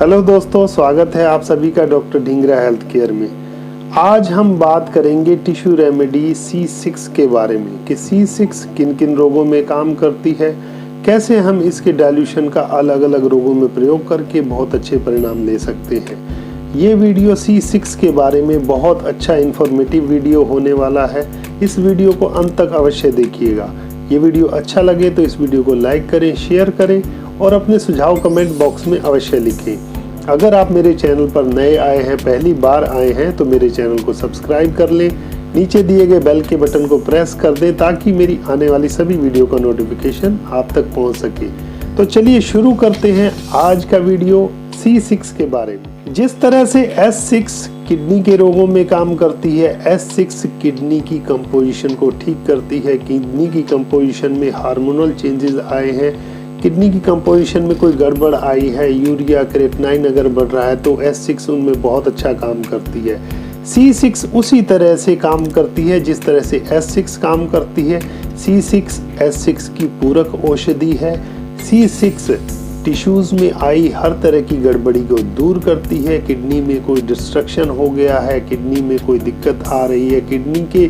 Hello दोस्तों, स्वागत है आप सभी का डॉक्टर ढींगरा हेल्थ केयर में। आज हम बात करेंगे टिश्यू रेमेडी C6 के बारे में कि C6 किन किन रोगों में काम करती है, कैसे हम इसके डाइल्यूशन का अलग अलग रोगों में प्रयोग करके बहुत अच्छे परिणाम ले सकते हैं। ये वीडियो C6 के बारे में बहुत अच्छा इन्फॉर्मेटिव वीडियो होने वाला है। इस वीडियो को अंत तक अवश्य देखिएगा। ये वीडियो अच्छा लगे तो इस वीडियो को लाइक करें, शेयर करें और अपने सुझाव कमेंट बॉक्स में अवश्य लिखें। अगर आप मेरे चैनल पर नए आए हैं, पहली बार आए हैं, तो मेरे चैनल को सब्सक्राइब कर लें। नीचे दिए गए बेल के बटन को प्रेस कर दें ताकि मेरी आने वाली सभी वीडियो का नोटिफिकेशन आप तक पहुंच सके। तो चलिए शुरू करते हैं आज का वीडियो C6 के बारे में। जिस तरह से S6 किडनी के रोगों में काम करती है, S6 किडनी की कंपोजिशन को ठीक करती है। किडनी की कंपोजिशन में हार्मोनल चेंजेस आए हैं, किडनी की कंपोजिशन में कोई गड़बड़ आई है, यूरिया क्रेटिनाइन अगर बढ़ रहा है तो S6 उनमें बहुत अच्छा काम करती है। C6 उसी तरह से काम करती है जिस तरह से S6 काम करती है। C6 S6 की पूरक औषधि है। C6 टिश्यूज में आई हर तरह की गड़बड़ी को दूर करती है। किडनी में कोई डिस्ट्रक्शन हो गया है, किडनी में कोई दिक्कत आ रही है, किडनी के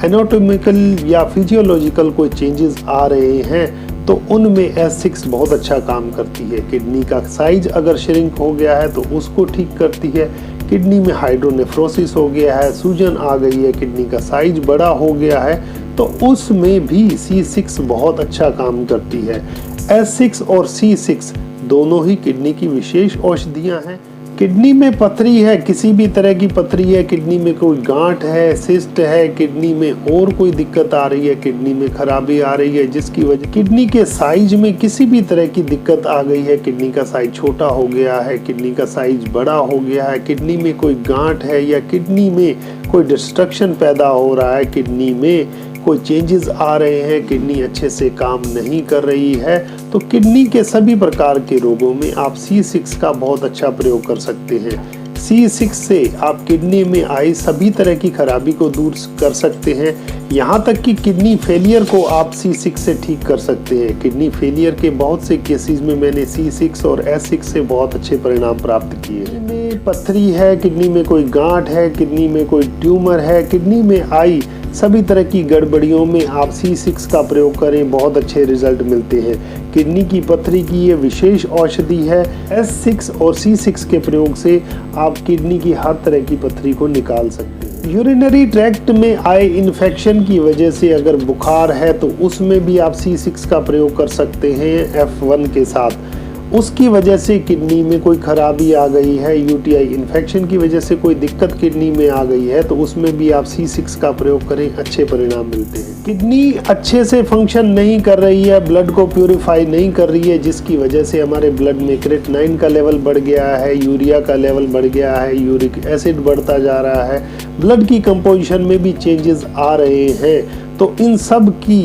एनाटॉमिकल या फिजियोलॉजिकल कोई चेंजेस आ रहे हैं तो उनमें S6 बहुत अच्छा काम करती है। किडनी का साइज अगर श्रिंक हो गया है तो उसको ठीक करती है। किडनी में हाइड्रोनेफ्रोसिस हो गया है, सूजन आ गई है, किडनी का साइज बड़ा हो गया है तो उसमें भी C6 बहुत अच्छा काम करती है। S6 और C6 दोनों ही किडनी की विशेष औषधियां हैं। किडनी में पथरी है, किसी भी तरह की पथरी है, किडनी में कोई गांठ है, सिस्ट है, किडनी में और कोई दिक्कत आ रही है, किडनी में खराबी आ रही है जिसकी वजह किडनी के साइज में किसी भी तरह की दिक्कत आ गई है, किडनी का साइज छोटा हो गया है, किडनी का साइज बड़ा हो गया है, किडनी में कोई गांठ है या किडनी में कोई डिस्ट्रक्शन पैदा हो रहा है, किडनी में कोई चेंजेस आ रहे हैं, किडनी अच्छे से काम नहीं कर रही है, तो किडनी के सभी प्रकार के रोगों में आप C6 का बहुत अच्छा प्रयोग कर सकते हैं। C6 से आप किडनी में आई सभी तरह की खराबी को दूर कर सकते हैं। यहाँ तक कि किडनी फेलियर को आप C6 से ठीक कर सकते हैं। किडनी फेलियर के बहुत से केसेस में मैंने C6 और S6 से बहुत अच्छे परिणाम प्राप्त किए हैं। में पथरी है, किडनी में कोई गांठ है, किडनी में कोई ट्यूमर है, किडनी में आई सभी तरह की गड़बड़ियों में आप C6 का प्रयोग करें, बहुत अच्छे रिजल्ट मिलते हैं। किडनी की पथरी की ये विशेष औषधि है। S6 और C6 के प्रयोग से आप किडनी की हर तरह की पथरी को निकाल सकते हैं। यूरिनरी ट्रैक्ट में आए इन्फेक्शन की वजह से अगर बुखार है तो उसमें भी आप C6 का प्रयोग कर सकते हैं F1 के साथ। उसकी वजह से किडनी में कोई खराबी आ गई है, यूटीआई इन्फेक्शन की वजह से कोई दिक्कत किडनी में आ गई है तो उसमें भी आप C6 का प्रयोग करें, अच्छे परिणाम मिलते हैं। किडनी अच्छे से फंक्शन नहीं कर रही है, ब्लड को प्यूरिफाई नहीं कर रही है जिसकी वजह से हमारे ब्लड में क्रेटिनाइन का लेवल बढ़ गया है, यूरिया का लेवल बढ़ गया है, यूरिक एसिड बढ़ता जा रहा है, ब्लड की कंपोजिशन में भी चेंजेस आ रहे हैं, तो इन सब की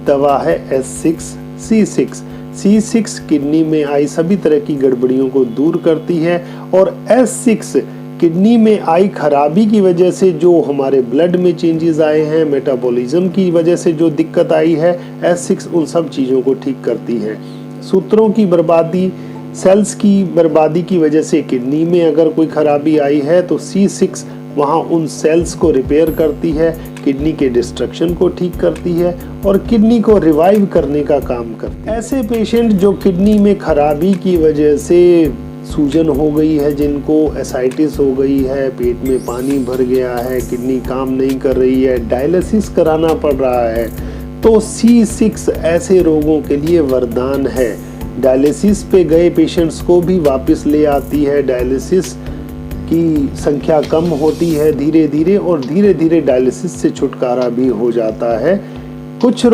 दवा है S6 C6। C6 किडनी में आई सभी तरह की गड़बड़ियों को दूर करती है और S6 किडनी में आई खराबी की वजह से जो हमारे ब्लड में चेंजेस आए हैं, मेटाबॉलिज्म की वजह से जो दिक्कत आई है, S6 उन सब चीज़ों को ठीक करती है। सूत्रों की बर्बादी, सेल्स की बर्बादी की वजह से किडनी में अगर कोई खराबी आई है तो C6 वहाँ उन सेल्स को रिपेयर करती है, किडनी के डिस्ट्रक्शन को ठीक करती है और किडनी को रिवाइव करने का काम करती है। ऐसे पेशेंट जो किडनी में खराबी की वजह से सूजन हो गई है, जिनको एसाइटिस हो गई है, पेट में पानी भर गया है, किडनी काम नहीं कर रही है, डायलिसिस कराना पड़ रहा है, तो C6 ऐसे रोगों के लिए वरदान है। डायलिसिस पे गए पेशेंट्स को भी वापस ले आती है, डायलिसिस की संख्या कम होती है धीरे धीरे और धीरे धीरे डायलिसिस से छुटकारा भी हो जाता है। कुछ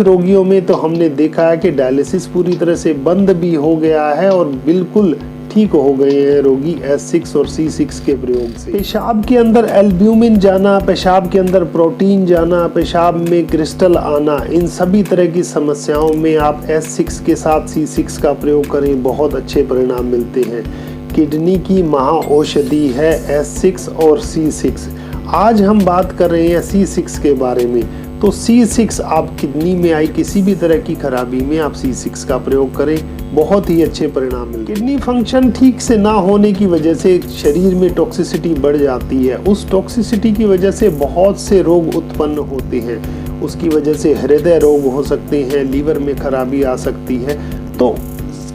रोगियों में तो हमने देखा है कि डायलिसिस पूरी तरह से बंद भी हो गया है और बिल्कुल ठीक हो गए हैं रोगी S6 और C6 के प्रयोग से। पेशाब के अंदर एल्ब्यूमिन जाना, पेशाब के अंदर प्रोटीन जाना, पेशाब में क्रिस्टल आना, इन सभी तरह की समस्याओं में आप S6 के साथ C6 का प्रयोग करें, बहुत अच्छे परिणाम मिलते हैं। किडनी की महाऔषधि है S6 और C6। आज हम बात कर रहे हैं C6 के बारे में। तो C6 आप किडनी में आई किसी भी तरह की खराबी में आप C6 का प्रयोग करें, बहुत ही अच्छे परिणाम मिलते हैं। किडनी फंक्शन ठीक से ना होने की वजह से शरीर में टॉक्सिसिटी बढ़ जाती है। उस टॉक्सिसिटी की वजह से बहुत से रोग उत्पन्न होते हैं। उसकी वजह से हृदय रोग हो सकते हैं, लीवर में खराबी आ सकती है। तो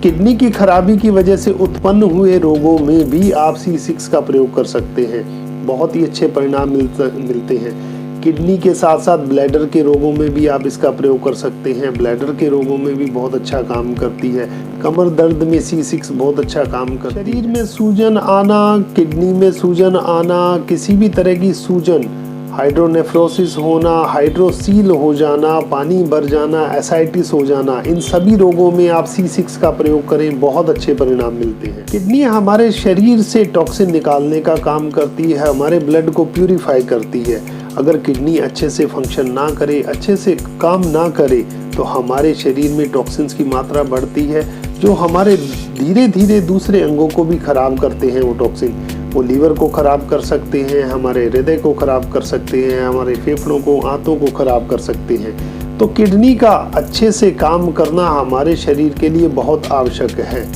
किडनी की खराबी की वजह से उत्पन्न हुए रोगों में भी आप C6 का प्रयोग कर सकते हैं, बहुत ही अच्छे परिणाम मिलते हैं। किडनी के साथ साथ ब्लैडर के रोगों में भी आप इसका प्रयोग कर सकते हैं। ब्लैडर के रोगों में भी बहुत अच्छा काम करती है। कमर दर्द में C6 बहुत अच्छा काम करती है। शरीर में सूजन आना, किडनी में सूजन आना, किसी भी तरह की सूजन, हाइड्रोनेफ्रोसिस होना, हाइड्रोसील हो जाना, पानी भर जाना, एसाइटिस हो जाना, इन सभी रोगों में आप C6 का प्रयोग करें, बहुत अच्छे परिणाम मिलते हैं। किडनी हमारे शरीर से टॉक्सिन निकालने का काम करती है, हमारे ब्लड को प्यूरिफाई करती है। अगर किडनी अच्छे से फंक्शन ना करे, अच्छे से काम ना करे, तो हमारे शरीर में टॉक्सिन्स की मात्रा बढ़ती है, जो हमारे धीरे धीरे दूसरे अंगों को भी खराब करते हैं। वो टॉक्सिन वो लीवर को खराब कर सकते हैं, हमारे हृदय को खराब कर सकते हैं, हमारे फेफड़ों को, आंतों को खराब कर सकते हैं। तो किडनी का अच्छे से काम करना हमारे शरीर के लिए बहुत आवश्यक है।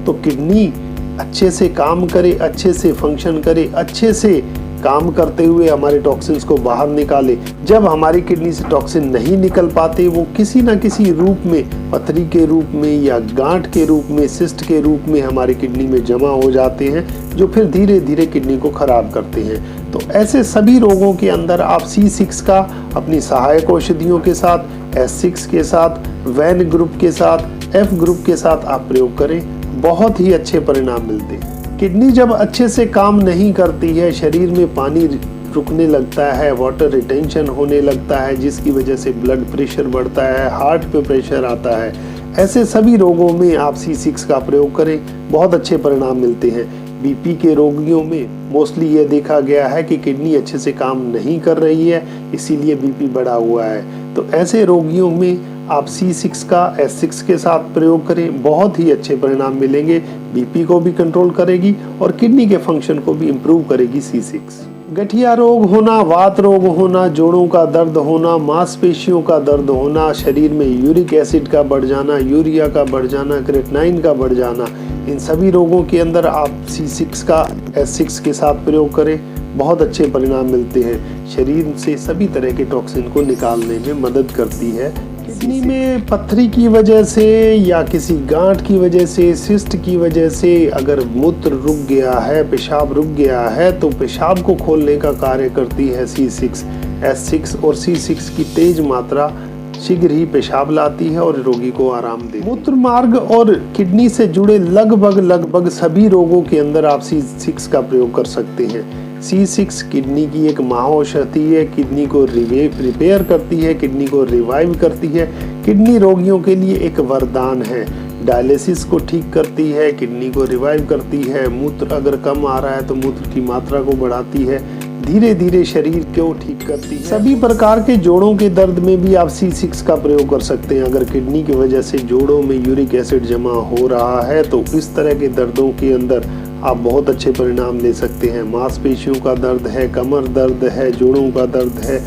तो किडनी अच्छे से काम करे, अच्छे से फंक्शन करे, अच्छे से काम करते हुए हमारे टॉक्सिन्स को बाहर निकाले। जब हमारी किडनी से टॉक्सिन नहीं निकल पाते, वो किसी ना किसी रूप में, पथरी के रूप में या गांठ के रूप में, सिस्ट के रूप में हमारी किडनी में जमा हो जाते हैं, जो फिर धीरे धीरे किडनी को खराब करते हैं। तो ऐसे सभी रोगों के अंदर आप C6 का अपनी सहायक औषधियों के साथ, S6 के साथ, वैन ग्रुप के साथ, F ग्रुप के साथ आप प्रयोग करें, बहुत ही अच्छे परिणाम मिलते हैं। किडनी जब अच्छे से काम नहीं करती है, शरीर में पानी रुकने लगता है, वाटर रिटेंशन होने लगता है, जिसकी वजह से ब्लड प्रेशर बढ़ता है, हार्ट पे प्रेशर आता है। ऐसे सभी रोगों में आप C6 का प्रयोग करें, बहुत अच्छे परिणाम मिलते हैं। बीपी के रोगियों में मोस्टली ये देखा गया है कि किडनी अच्छे से काम नहीं कर रही है, इसीलिए बीपी बढ़ा हुआ है। तो ऐसे रोगियों में आप C6 का S6 के साथ प्रयोग करें, बहुत ही अच्छे परिणाम मिलेंगे। बीपी को भी कंट्रोल करेगी और किडनी के फंक्शन को भी इम्प्रूव करेगी C6। गठिया रोग होना, वात रोग होना, जोड़ों का दर्द होना, मांसपेशियों का दर्द होना, शरीर में यूरिक एसिड का बढ़ जाना, यूरिया का बढ़ जाना, क्रेटिनाइन का बढ़ जाना, इन सभी रोगों के अंदर आप C6 का S6 के साथ प्रयोग करें, बहुत अच्छे परिणाम मिलते हैं। शरीर से सभी तरह के टॉक्सिन को निकालने में मदद करती है। किडनी में पथरी की वजह से या किसी गांठ की वजह से, सिस्ट की वजह से अगर मूत्र रुक गया है, पेशाब रुक गया है, तो पेशाब को खोलने का कार्य करती है C6। S6 और C6 की तेज मात्रा शीघ्र ही पेशाब लाती है और रोगी को आराम देती है। मूत्र मार्ग और किडनी से जुड़े लगभग सभी रोगों के अंदर आप C6 का प्रयोग कर सकते हैं। C6 किडनी की एक महाऔषधि है, किडनी को रिपेयर करती है, किडनी को रिवाइव करती है, किडनी रोगियों के लिए एक वरदान है। डायलिसिस को ठीक करती है, किडनी को रिवाइव करती है, मूत्र अगर कम आ रहा है तो मूत्र की मात्रा को बढ़ाती है, धीरे धीरे शरीर को ठीक करती है। सभी प्रकार के जोड़ों के दर्द में भी आप C6 का प्रयोग कर सकते हैं। अगर किडनी की वजह से जोड़ों में यूरिक एसिड जमा हो रहा है, तो इस तरह के दर्दों के अंदर आप बहुत अच्छे परिणाम ले सकते हैं। मांसपेशियों का दर्द है, कमर दर्द है, जोड़ों का दर्द है,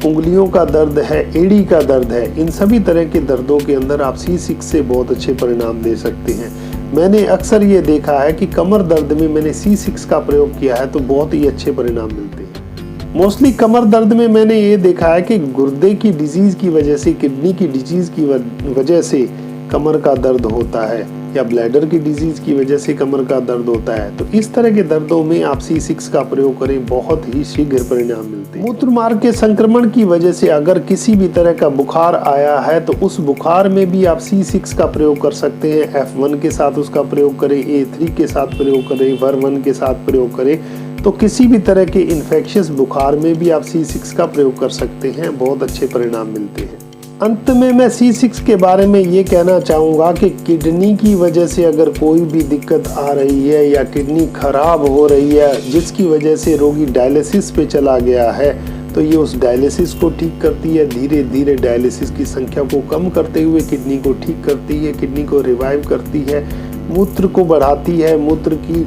उंगलियों का दर्द है, एड़ी का दर्द है, इन सभी तरह के दर्दों के अंदर आप C6 से बहुत अच्छे परिणाम ले सकते हैं। मैंने अक्सर ये देखा है कि कमर दर्द में मैंने C6 का प्रयोग किया है तो बहुत ही अच्छे परिणाम मिलते हैं। मोस्टली कमर दर्द में मैंने ये देखा है कि गुर्दे की डिजीज की वजह से, किडनी की डिजीज की वजह से कमर का दर्द होता है, या ब्लैडर की डिजीज की वजह से कमर का दर्द होता है। तो इस तरह के दर्दों में आप C6 का प्रयोग करें, बहुत ही शीघ्र परिणाम मिलते हैं। मूत्र मार्ग के संक्रमण की वजह से अगर किसी भी तरह का बुखार आया है, तो उस बुखार में भी आप C6 का प्रयोग कर सकते हैं। F1 के साथ उसका प्रयोग करें, A3 के साथ प्रयोग करें, VER1 के साथ प्रयोग करें। तो किसी भी तरह के इन्फेक्शियस बुखार में भी आप C6 का प्रयोग कर सकते हैं, बहुत अच्छे परिणाम मिलते हैं। अंत में मैं C6 के बारे में ये कहना चाहूँगा कि किडनी की वजह से अगर कोई भी दिक्कत आ रही है या किडनी खराब हो रही है, जिसकी वजह से रोगी डायलिसिस पे चला गया है, तो ये उस डायलिसिस को ठीक करती है। धीरे धीरे डायलिसिस की संख्या को कम करते हुए किडनी को ठीक करती है, किडनी को रिवाइव करती है, मूत्र को बढ़ाती है, मूत्र की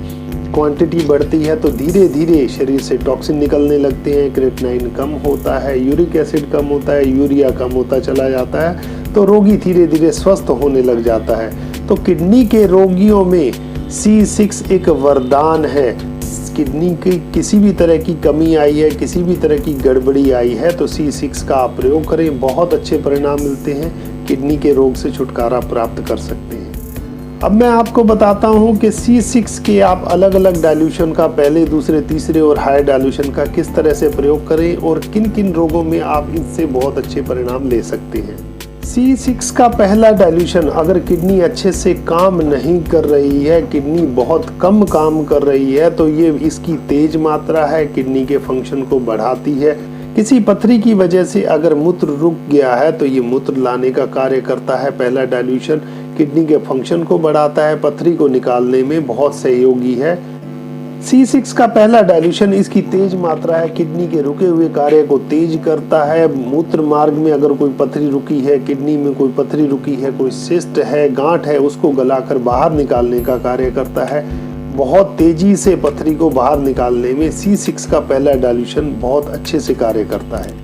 क्वांटिटी बढ़ती है तो धीरे धीरे शरीर से टॉक्सिन निकलने लगते हैं, क्रेटिनाइन कम होता है, यूरिक एसिड कम होता है, यूरिया कम होता चला जाता है, तो रोगी धीरे धीरे स्वस्थ होने लग जाता है। तो किडनी के रोगियों में C6 एक वरदान है। किडनी की किसी भी तरह की कमी आई है, किसी भी तरह की गड़बड़ी आई है तो C6 का आप प्रयोग करें, बहुत अच्छे परिणाम मिलते हैं, किडनी के रोग से छुटकारा प्राप्त कर सकते हैं। अब मैं आपको बताता हूं कि C6 के आप अलग अलग डाइल्यूशन का पहले, दूसरे, तीसरे और हायर डाइल्यूशन का किस तरह से प्रयोग करें और किन किन रोगों में आप इससे बहुत अच्छे परिणाम ले सकते हैं। C6 का पहला डाइल्यूशन, अगर किडनी अच्छे से काम नहीं कर रही है, किडनी बहुत कम काम कर रही है, तो ये इसकी तेज मात्रा है, किडनी के फंक्शन को बढ़ाती है। किसी पथरी की वजह से अगर मूत्र रुक गया है तो ये मूत्र लाने का कार्य करता है। पहला डाइल्यूशन किडनी के फंक्शन को बढ़ाता है, पथरी को निकालने में बहुत सहयोगी है। C6 का पहला डाइल्यूशन, इसकी तेज मात्रा है, किडनी के रुके हुए कार्य को तेज करता है। मूत्र मार्ग में अगर कोई पथरी रुकी है, किडनी में कोई पथरी रुकी है, कोई सिस्ट है, गांठ है, उसको गलाकर बाहर निकालने का कार्य करता है। बहुत तेजी से पथरी को बाहर निकालने में C6 का पहला डाइल्यूशन बहुत अच्छे से कार्य करता है।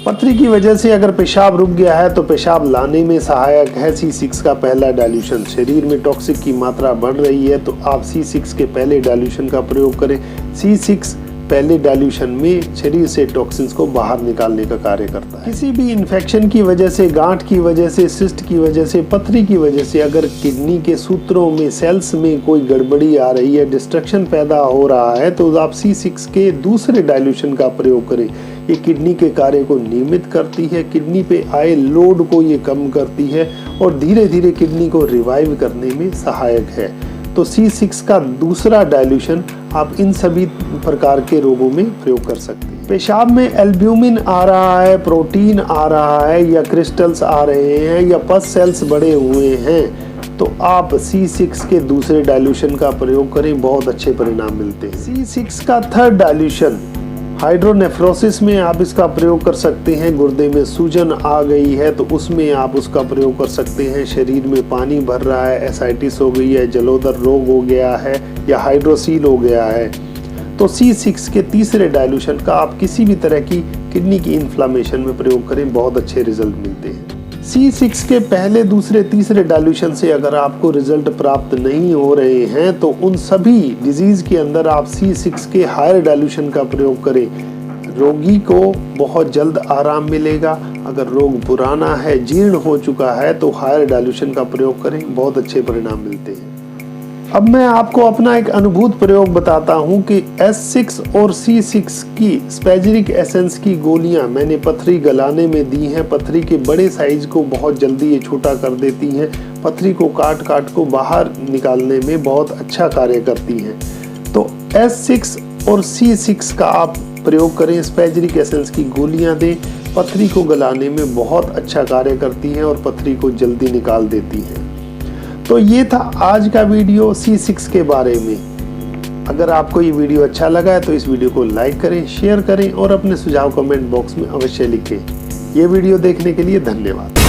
पथरी की वजह से अगर पेशाब रुक गया है तो पेशाब लाने में सहायक है C6 का पहला डाइल्यूशन। शरीर में टॉक्सिक की मात्रा बढ़ रही है तो आप C6 के पहले डाइल्यूशन का प्रयोग करें। C6 पहले डाइल्यूशन में शरीर से टॉक्सिन्स को बाहर निकालने का कार्य करता है। किसी भी इन्फेक्शन की वजह से, गांठ की वजह से, सिस्ट की वजह से, पथरी की वजह से अगर किडनी के सूत्रों में, सेल्स में कोई गड़बड़ी आ रही है, डिस्ट्रक्शन पैदा हो रहा है, तो आप C6 के दूसरे डाइल्यूशन का प्रयोग करें। ये किडनी के कार्य को नियमित करती है, किडनी पे आए लोड को ये कम करती है और धीरे धीरे किडनी को रिवाइव करने में सहायक है। तो C6 का दूसरा डाइल्यूशन आप इन सभी प्रकार के रोगों में प्रयोग कर सकते हैं। पेशाब में एल्ब्यूमिन आ रहा है, प्रोटीन आ रहा है, या क्रिस्टल्स आ रहे हैं, या पस सेल्स बड़े हुए हैं, तो आप C6 के दूसरे डाइल्यूशन का प्रयोग करें, बहुत अच्छे परिणाम मिलते हैं। C6 का थर्ड डाइल्यूशन, हाइड्रोनेफ्रोसिस में आप इसका प्रयोग कर सकते हैं। गुर्दे में सूजन आ गई है तो उसमें आप उसका प्रयोग कर सकते हैं। शरीर में पानी भर रहा है, एसाइटिस हो गई है, जलोदर रोग हो गया है, या हाइड्रोसील हो गया है, तो C6 के तीसरे डाइल्यूशन का आप किसी भी तरह की किडनी की इन्फ्लामेशन में प्रयोग करें, बहुत अच्छे रिजल्ट मिलते हैं। C6 के पहले, दूसरे, तीसरे डाइल्यूशन से अगर आपको रिजल्ट प्राप्त नहीं हो रहे हैं तो उन सभी डिजीज के अंदर आप C6 के हायर डाइल्यूशन का प्रयोग करें। रोगी को बहुत जल्द आराम मिलेगा। अगर रोग पुराना है, जीर्ण हो चुका है, तो हायर डाइल्यूशन का प्रयोग करें, बहुत अच्छे परिणाम मिलते हैं। अब मैं आपको अपना एक अनुभूत प्रयोग बताता हूं कि S6 और C6 की स्पेजरिक एसेंस की गोलियां मैंने पथरी गलाने में दी हैं। पथरी के बड़े साइज को बहुत जल्दी ये छोटा कर देती हैं, पथरी को काट काट को बाहर निकालने में बहुत अच्छा कार्य करती हैं। तो S6 और C6 का आप प्रयोग करें, स्पेजरिक एसेंस की गोलियां दें, पथरी को गलाने में बहुत अच्छा कार्य करती हैं और पथरी को जल्दी निकाल देती हैं। तो ये था आज का वीडियो C6 के बारे में। अगर आपको ये वीडियो अच्छा लगा है तो इस वीडियो को लाइक करें, शेयर करें और अपने सुझाव कमेंट बॉक्स में अवश्य लिखें। ये वीडियो देखने के लिए धन्यवाद।